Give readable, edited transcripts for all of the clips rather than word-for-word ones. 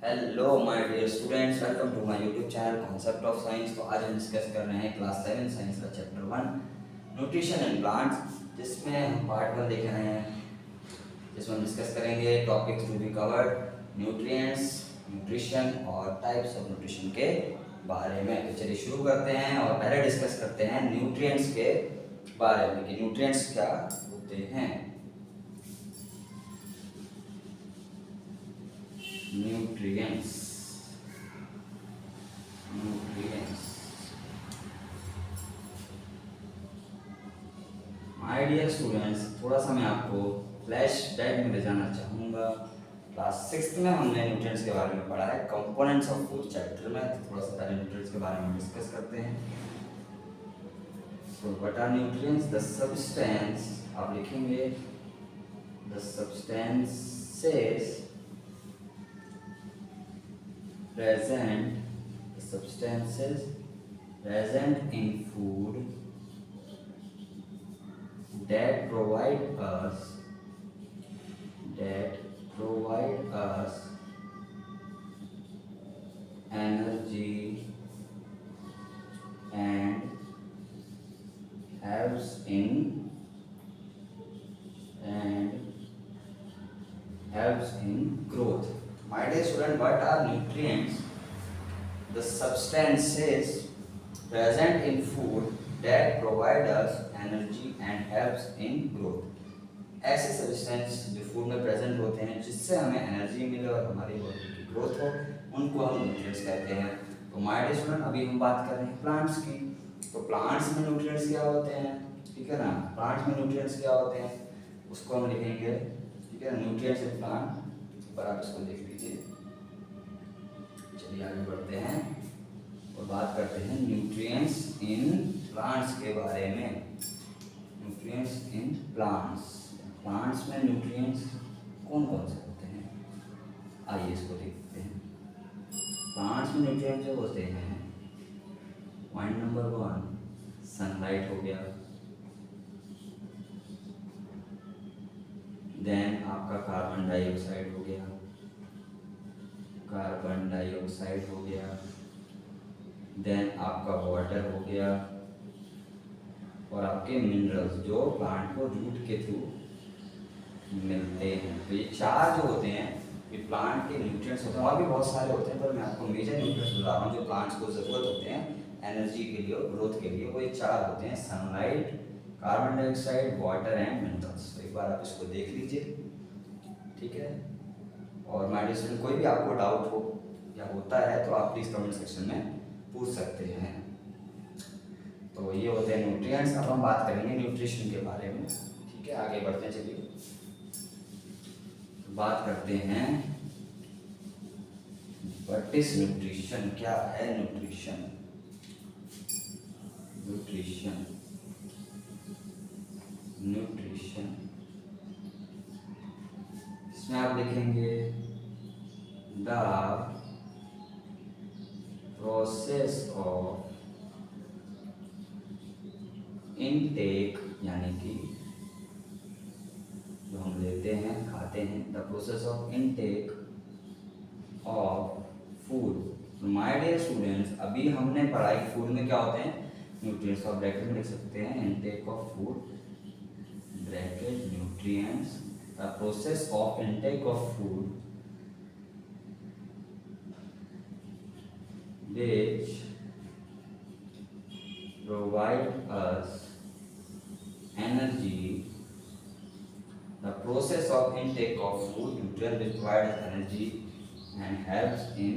Hello my dear students, welcome to my YouTube channel concept of science. तो आज हम डिस्कस कर रहे हैं क्लास 7 साइंस का चैप्टर 1 न्यूट्रिशन एंड प्लांट्स, जिसमें हम पार्ट 1 देख रहे हैं, जिसमें हम डिस्कस करेंगे topics to be covered, nutrients, nutrition और टाइप्स ऑफ न्यूट्रिशन के बारे में। तो चलिए शुरू करते हैं और पहले डिस्कस करते हैं न्यूट्रिएंट्स के बारे में कि न्यूट्रिएंट्स क्या होते हैं। न्यूट्रिएंट्स माय डियर स्टूडेंट्स, थोड़ा सा मैं आपको फ्लैशबैक में ले जाना चाहूँगा। क्लास 6 में हमने न्यूट्रिएंट्स के बारे में पढ़ा है, कंपोनेंट्स ऑफ फूड चैप्टर में। तो थोड़ा सा पहले न्यूट्रिएंट्स के बारे में डिस्कस करते हैं। So what are nutrients? The substance, आप लिखेंगे the substances present in food that provide us energy and helps in growth. My dear student, what are nutrients? The substances present in food that provide us energy and helps in growth. ऐसे substance जो food में present होते हैं जिससे हमें energy मिले और हमारी बॉडी की ग्रोथ हो, उनको हम न्यूट्रिएंट्स कहते हैं। तो माय डियर स्टूडेंट, अभी हम बात कर रहे हैं प्लांट्स की। तो प्लांट्स में न्यूट्रिएंट्स क्या होते हैं, ठीक है ना। प्लांट्स में न्यूट्रिएंट्स क्या होते हैं उसको हम लिखेंगे, ठीक है, न्यूट्रिएंट्स इन प्लांट। पर आप इसको देख लीजिए। चलिए आगे बढ़ते हैं और बात करते हैं न्यूट्रिएंट्स इन प्लांट्स के बारे में। न्यूट्रिएंट्स इन प्लांट्स, प्लांट्स में न्यूट्रिएंट्स कौन कौन से होते हैं, आइए इसको देखते हैं। प्लांट्स में न्यूट्रिएंट्स जो होते हैं, पॉइंट नंबर 1 सनलाइट हो गया, देन आपका कार्बन डाइऑक्साइड हो गया, देन आपका वाटर हो गया, और आपके मिनरल्स जो प्लांट को रूट के थ्रू मिलते हैं। तो ये 4 जो होते हैं ये प्लांट के न्यूट्रिएंट्स होते हैं। और भी बहुत सारे होते हैं, पर मैं आपको मेजर न्यूट्रिएंट्स बता रहा हूँ जो प्लांट्स को ज़रूरत होते हैं एनर्जी के लिए और ग्रोथ के लिए। वो ये 4 होते हैं, sunlight, carbon dioxide, water and minerals. तो एक बार आप इसको देख लीजिए, ठीक है। और माय डियर स्टूडेंट, कोई भी आपको डाउट हो या होता है तो आप प्लीज़ कमेंट सेक्शन में पूछ सकते हैं। तो ये होते हैं न्यूट्रिएंट्स। अब हम बात करेंगे न्यूट्रिशन के बारे में, ठीक है। आगे बढ़ते हैं, चलिए बात करते हैं व्हाट इज न्यूट्रिशन, क्या है न्यूट्रिशन। न्यूट्रिशन इसमें आप लिखेंगे द प्रोसेस ऑफ इनटेक, यानी कि जो हम लेते हैं खाते हैं, the process of intake of food. My dear students, अभी हमने पढ़ाई फूड में क्या होते हैं न्यूट्रिएंट्स। और ब्रैकेट में लिख सकते हैं intake of food, bracket nutrients, the process of intake of food which provide us energy. The process of intake of food, nutrient which provide us energy and helps in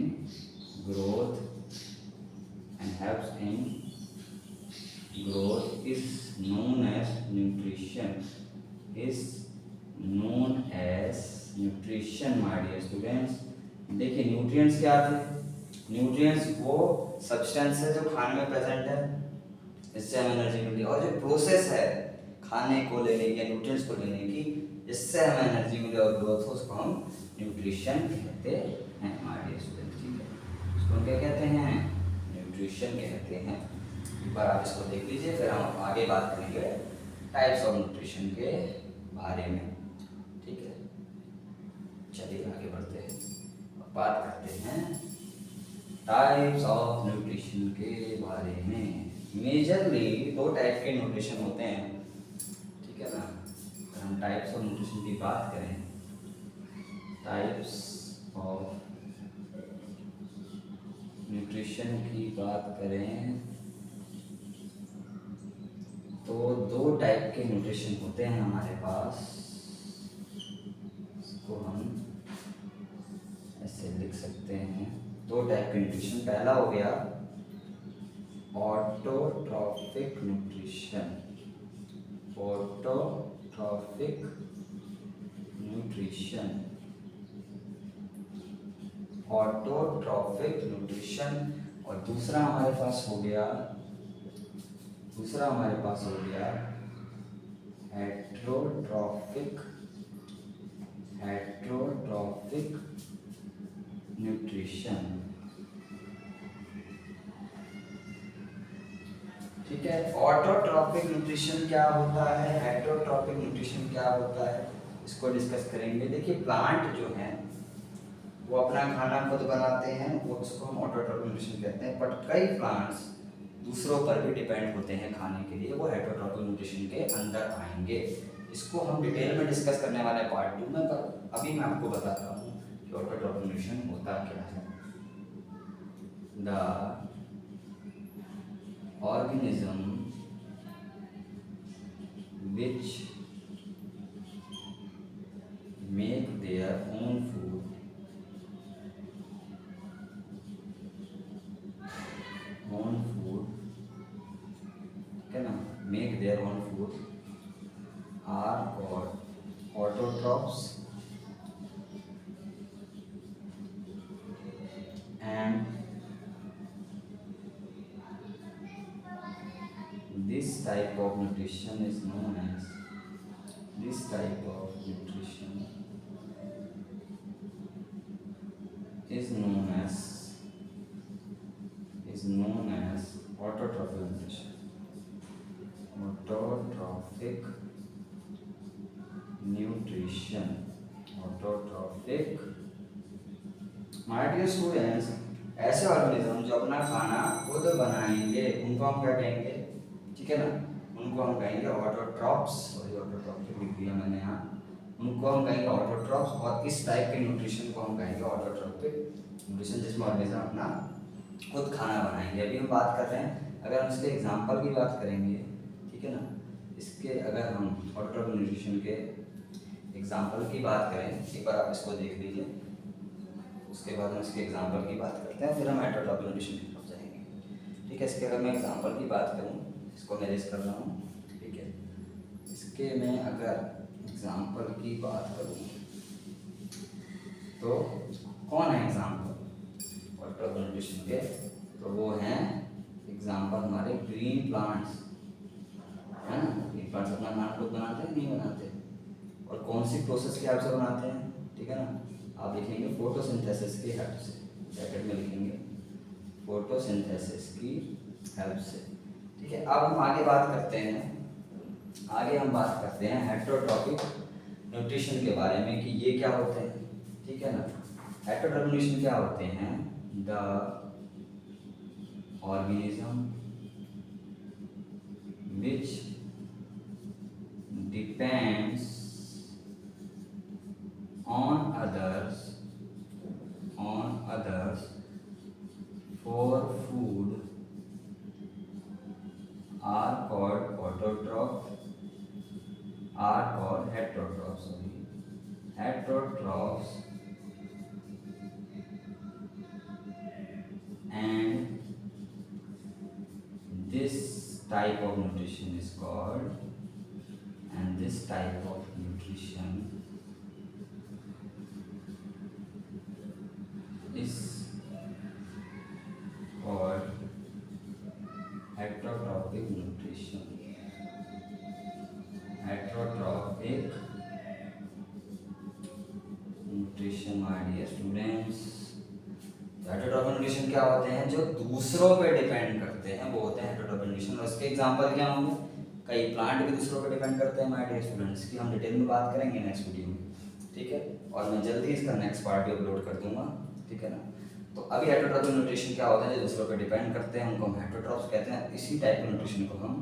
growth is known as nutrition. My dear students, देखिए nutrients क्या थे। Nutrients वो substance है जो खाने में present है, इससे हमें एनर्जी मिलती है। और जो प्रोसेस है खाने को लेने की या न्यूट्रिएंट्स को लेने की, जिससे हमें एनर्जी मिले और ग्रोथ हो, उसको हम न्यूट्रिशन कहते हैं हमारे स्टूडेंट, ठीक है। उसको हम क्या कहते हैं, न्यूट्रिशन कहते हैं। एक बार आप इसको देख लीजिए, फिर हम आगे बात करेंगे टाइप्स ऑफ न्यूट्रिशन के बारे में, ठीक है। चलिए आगे बढ़ते हैं, बात करते हैं जाते हैं टाइप्स ऑफ न्यूट्रिशन के बारे में। मेजरली 2 टाइप के न्यूट्रिशन होते हैं, ठीक है ना। अगर हम टाइप्स ऑफ न्यूट्रिशन की बात करें, टाइप्स ऑफ न्यूट्रिशन की बात करें तो 2 टाइप के न्यूट्रिशन होते हैं हमारे पास। इसको हम ऐसे लिख सकते हैं, 2 टाइप के न्यूट्रिशन। पहला हो गया autotrophic nutrition, autotrophic nutrition, autotrophic nutrition. और दूसरा हमारे पास हो गया हेट्रोट्रॉफिक न्यूट्रिशन, ठीक है। ऑटोट्रॉफिक न्यूट्रिशन क्या होता है, हेट्रोट्रॉफिक न्यूट्रिशन क्या होता है, इसको डिस्कस करेंगे। देखिए प्लांट जो हैं वो अपना खाना खुद बनाते हैं, वो उसको हम ऑटोट्रॉफिक न्यूट्रिशन कहते हैं। बट कई प्लांट्स दूसरों पर भी डिपेंड होते हैं खाने के लिए, वो हेट्रोट्रॉफिक न्यूट्रिशन के अंदर आएंगे। इसको हम डिटेल में डिस्कस करने वाले हैं पार्ट 2 में, पर अभी मैं आपको बताता हूँ कि ऑटोट्रॉफिक न्यूट्रिशन होता क्या है। The organism which make their own food है ना, make their own food are called autotrophs, and this type of nutrition is known as autotrophic nutrition. Autotrophic nutrition. My dear students, ऐसे organism जो अपना खाना खुद बनाएंगे उनको हम क्या कहेंगे, ठीक है ना, उनको हम कहेंगे ऑटोट्रॉप्स। और ये ऑटोट्रॉपिक लिख दिया मैंने यहाँ, उनको हम कहेंगे ऑटोट्रॉप्स। और इस टाइप के न्यूट्रिशन को हम कहेंगे ऑटोट्रॉपिक न्यूट्रिशन, जिसमें ऑर्गेनिज्म अपना खुद खाना बनाएंगे। अभी हम बात कर रहे हैं, अगर हम इसके एग्जांपल की बात करेंगे, ठीक है ना, इसके अगर हम ऑटोट्रॉपिक न्यूट्रिशन के एग्जांपल की बात करें, एक बार आप इसको देख लीजिए, उसके बाद हम इसके एग्जांपल की बात करते हैं, फिर हम ऑटोट्रॉपिक न्यूट्रिशन की तरफ जाएंगे, ठीक है। इसके अगर मैं एग्जांपल की बात करूँ, इसको मैं लिस्ट कर रहा हूँ, ठीक है। इसके मैं अगर एग्जांपल की बात करूँ तो कौन है एग्जांपल ऑटोट्रॉपिक न्यूट्रिशन के, तो वो हैं एग्जांपल हमारे ग्रीन प्लांट्स, है ना। ग्रीन प्लांट्स अपना खाना खुद बनाते हैं, नहीं बनाते, और कौन सी प्रोसेस के हेल्प से बनाते हैं, ठीक है ना। आप लिखेंगे फोटोसिंथेसिस की हेल्प से, ब्रैकेट में लिखेंगे फोटोसिंथेसिस की हेल्प से, ठीक है। अब हम आगे बात करते हैं हेट्रोट्रॉपिक न्यूट्रिशन के बारे में कि ये क्या होते हैं, ठीक है ना। हेट्रोट्रॉपिक न्यूट्रिशन क्या होते हैं, the organism which depends on others for food are called heterotrophs. Heterotrophs, and this type of nutrition is called, and this type of nutrition is called heterotrophic nutrition. Heterotrophic nutrition, my dear students. Heterotrophic nutrition क्या होते हैं, जो दूसरों पे depend करते हैं, वो होते हैं हेट्रोट्रॉपिक न्यूट्रिशन। और इसके एग्जांपल क्या होंगे, कई प्लांट भी दूसरों पे डिपेंड करते हैं, माय डियर स्टूडेंट्स, की हम डिटेल में बात करेंगे नेक्स्ट वीडियो में, ठीक है। और मैं जल्दी इसका नेक्स्ट पार्ट भी अपलोड कर दूंगा, ठीक है। ठीक है ना। तो अभी हेटरोट्रॉपिक न्यूट्रिशन क्या होता है, जो दूसरों पर डिपेंड करते हैं उनको हम हेटरोट्रॉप्स कहते हैं। इसी टाइप के न्यूट्रिशन को हम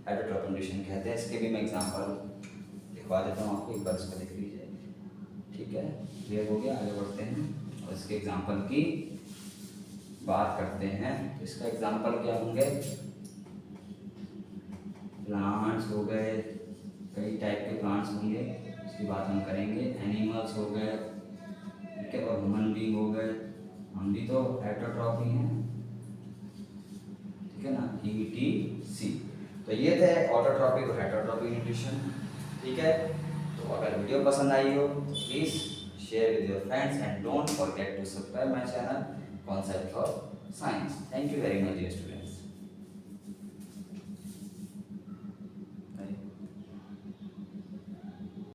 हेटरोट्रॉपिक न्यूट्रिशन कहते हैं। इसके भी मैं एग्जांपल लिखवा देता हूँ आपको, एक बार इसको लिख लीजिए, ठीक है। क्लियर हो गया, आगे बढ़ते हैं और इसके एग्जांपल की बात करते हैं। तो इसका एग्जांपल क्या होंगे, प्लांट्स हो गए, कई टाइप के प्लांट्स होंगे, उसकी बात हम करेंगे। एनिमल्स हो गए, ठीक है, और ह्यूमन बीइंग हो गए, हम भी तो हेटरोट्रॉप ही हैं, ठीक है ना, ETC। तो ये थे ऑटोट्रॉपिक और हेटरोट्रॉपिक न्यूट्रिशन, ठीक है। तो अगर वीडियो पसंद आई हो तो please share with your friends and don't forget to subscribe my channel concept of science. Thank you very much dear student.